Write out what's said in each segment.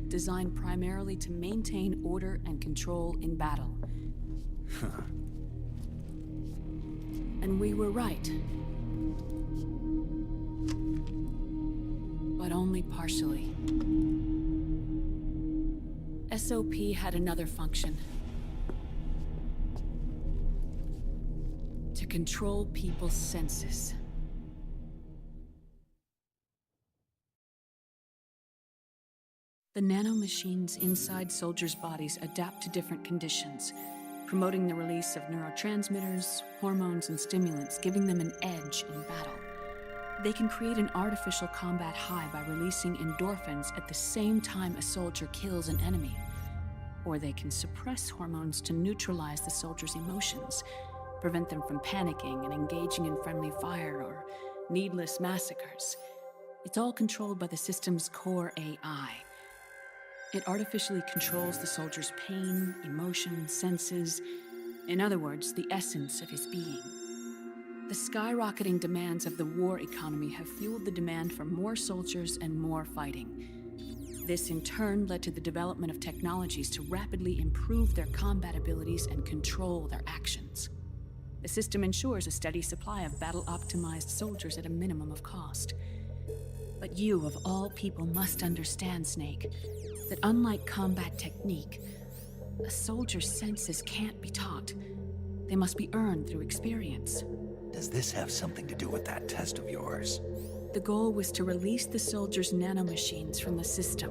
designed primarily to maintain order and control in battle. And we were right. But only partially. SOP had another function. To control people's senses. The nanomachines inside soldiers' bodies adapt to different conditions, promoting the release of neurotransmitters, hormones, and stimulants, giving them an edge in battle. They can create an artificial combat high by releasing endorphins at the same time a soldier kills an enemy. Or they can suppress hormones to neutralize the soldier's emotions, prevent them from panicking and engaging in friendly fire or needless massacres. It's all controlled by the system's core AI. It artificially controls the soldier's pain, emotion, senses, in other words, the essence of his being. The skyrocketing demands of the war economy have fueled the demand for more soldiers and more fighting. This in turn led to the development of technologies to rapidly improve their combat abilities and control their actions. The system ensures a steady supply of battle-optimized soldiers at a minimum of cost. But you, of all people, must understand, Snake, that unlike combat technique, a soldier's senses can't be taught. They must be earned through experience. Does this have something to do with that test of yours? The goal was to release the soldiers' nanomachines from the system,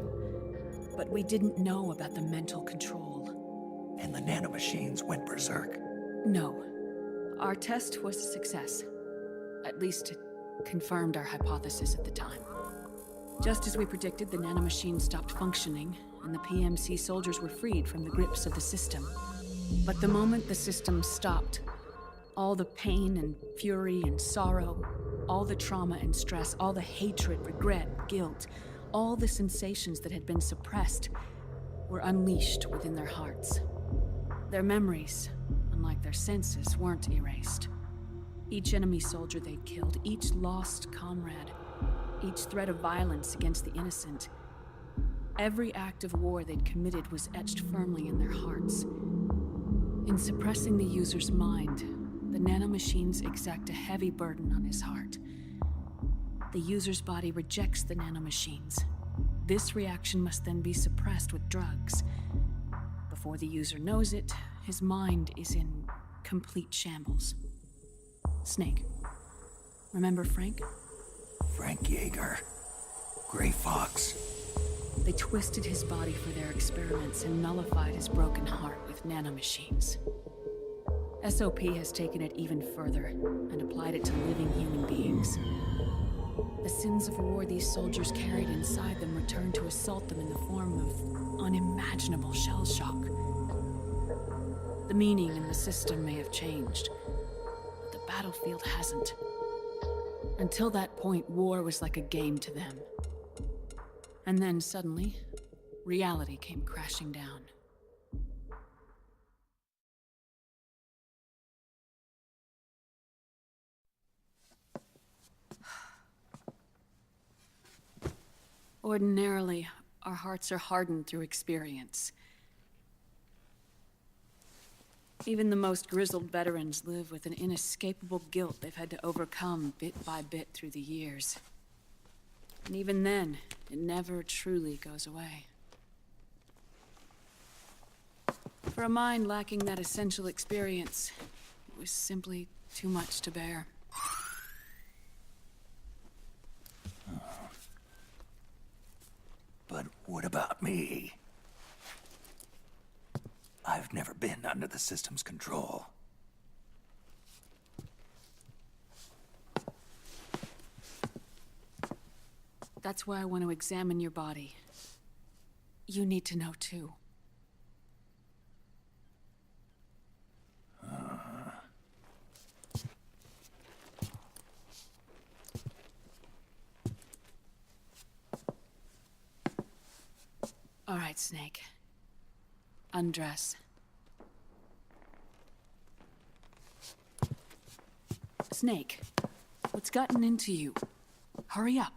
but we didn't know about the mental control. And the nanomachines went berserk? No. Our test was a success. At least it confirmed our hypothesis at the time. Just as we predicted, the nanomachines stopped functioning, and the PMC soldiers were freed from the grips of the system. But the moment the system stopped, all the pain and fury and sorrow, all the trauma and stress, all the hatred, regret, guilt, all the sensations that had been suppressed were unleashed within their hearts. Their memories, unlike their senses, weren't erased. Each enemy soldier they'd killed, each lost comrade, each threat of violence against the innocent, every act of war they'd committed was etched firmly in their hearts. In suppressing the user's mind, the nanomachines exact a heavy burden on his heart. The user's body rejects the nanomachines. This reaction must then be suppressed with drugs. Before the user knows it, his mind is in complete shambles. Snake, remember Frank? Frank Yeager. Gray Fox. They twisted his body for their experiments and nullified his broken heart with nanomachines. SOP has taken it even further and applied it to living human beings. The sins of war these soldiers carried inside them returned to assault them in the form of unimaginable shell shock. The meaning in the system may have changed, but the battlefield hasn't. Until that point, war was like a game to them. And then suddenly, reality came crashing down. Ordinarily, our hearts are hardened through experience. Even the most grizzled veterans live with an inescapable guilt they've had to overcome bit by bit through the years. And even then, it never truly goes away. For a mind lacking that essential experience, it was simply too much to bear. But what about me? I've never been under the system's control. That's why I want to examine your body. You need to know too. All right, Snake. Undress. Snake, what's gotten into you? Hurry up.